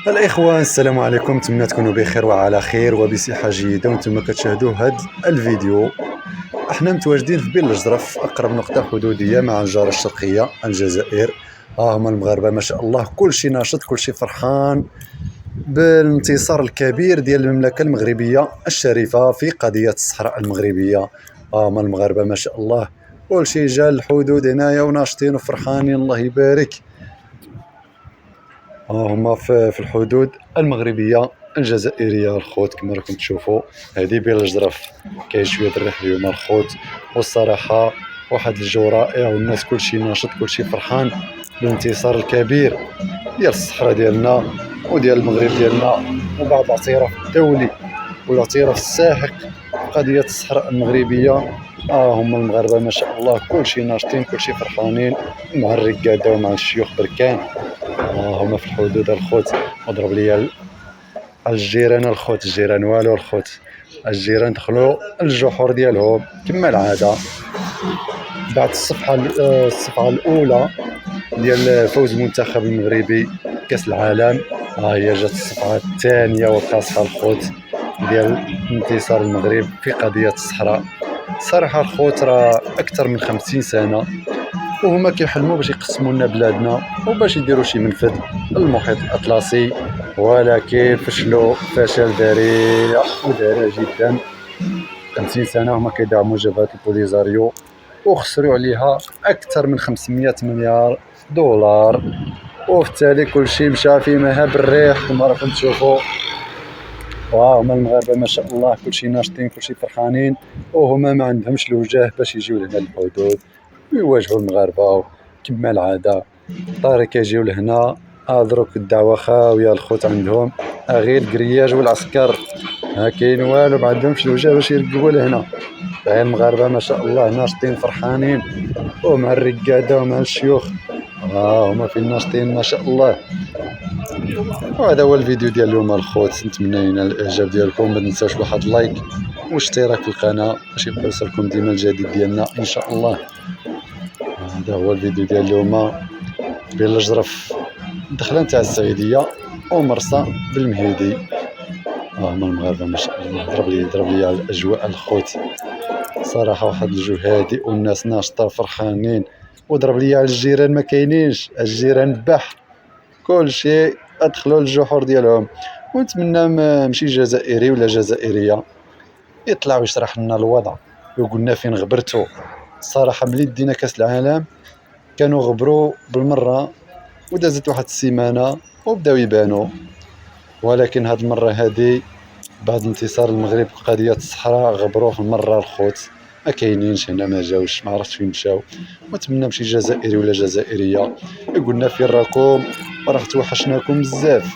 الإخوان السلام عليكم، نتمنى تكونوا بخير وعلى خير وبصحة جيدة وانتم كتشاهدوا هذا الفيديو. احنا متواجدين في بين الجرف، أقرب نقطة حدودية مع الجارة الشرقية الجزائر. هما المغاربة ما شاء الله كلشي ناشط، كلشي فرحان بالانتصار الكبير ديال المملكة المغربية الشريفة في قضية الصحراء المغربية. هما المغاربة ما شاء الله كلشي جا الحدود هنايا وناشطين وفرحانين، الله يبارك. هما في الحدود المغربيه الجزائريه الخوت، كما راكم تشوفوا هذه بين الجرف. كاين شويه الريح اليوم الخوت، والصراحه واحد الجو رائع، والناس كلشي ناشط كلشي فرحان بالانتصار الكبير ديال الصحراء ديالنا وديال المغرب ديالنا، وبعد الاعتراف الدولي والاعتراف الساحق قضيه الصحراء المغربيه. هما المغاربه ما شاء الله كلشي ناشطين كلشي فرحانين، مع الرقاده ومع الشيوخ بركان. هما في الحدود الخوت. وضرب لي الجيران الخوت، الجيران والو الخوت، الجيران دخلوا الجحور ديالهم كما العاده بعد الصفحه الاولى ديال فوز المنتخب المغربي كاس العالم. ها هي جات الصفحه الثانيه والقاصحه الخوت ديال انتصار المغرب في قضيه الصحراء. صراحه الخوت راه اكثر من 50 سنه وهما كيحلموا باش يقسموا لنا بلادنا وباش يديروا شي منفذ للمحيط الاطلسي، ولكن فشلوا فشل ذريع وذريع جدا. 50 سنه هما كيدعموا جبهه البوليزاريو وخسروا عليها اكثر من 500 مليار دولار، وفي التالي كلشي مشى في مهب الريح كما راكم تشوفوا. وهما المغاربه ما شاء الله كلشي ناشطين كلشي فرحانين، وهما ما عندهمش الوجاه باش يجيو لهنا الحدود ويواجهوا المغاربه كما العاده. طاري كيجيو لهنا دروك الدعوه خاويه الخوت عندهم، غير الكرياج والعسكر، كاين والو ما عندهمش الوجاه باش يرقبوا لهنا. غير المغاربه ما شاء الله ناشطين فرحانين، ومع الرقاده ومع الشيوخ هما فين ناشطين ما شاء الله. وهذا هو الفيديو ديال اليوم الخوت، نتمنى ينال الاعجاب ديالكم. ما تنساوش واحد اللايك واشتراك في القناه باش يبقى يوصلكم ديما الجديد ديالنا ان شاء الله. هذا هو الفيديو ديال اليوم بين الجرف، الدخله نتاع السعيديه ومرسى بالمهيدي. هما المغاربه ما شاء الله. ضرب لي على الاجواء الخوت، صراحه واحد الجو هادئ والناس ناشطه فرحانين. وضرب لي على الجيران، ما كاينينش الجيران بح كلشي ادخلوا الجحور ديالهم. ونتمنى مشي جزائري ولا جزائريه يطلع ويشرح لنا الوضع ويقولنا فين غبرتوا. الصراحه ملي دينا كاس العالم كانوا غبروا بالمره ودازت واحد السيمانه وبداو يبانوا، ولكن هاد المره هادي بعد انتصار المغرب في قضيه الصحراء غبروا في المره الخوت. ما كاينينش هنا، ما جاوش، ما عرفتش فين مشاو. ونتمنى مشي جزائري ولا جزائريه يقولنا فين راكم، راه توحشناكم بزاف.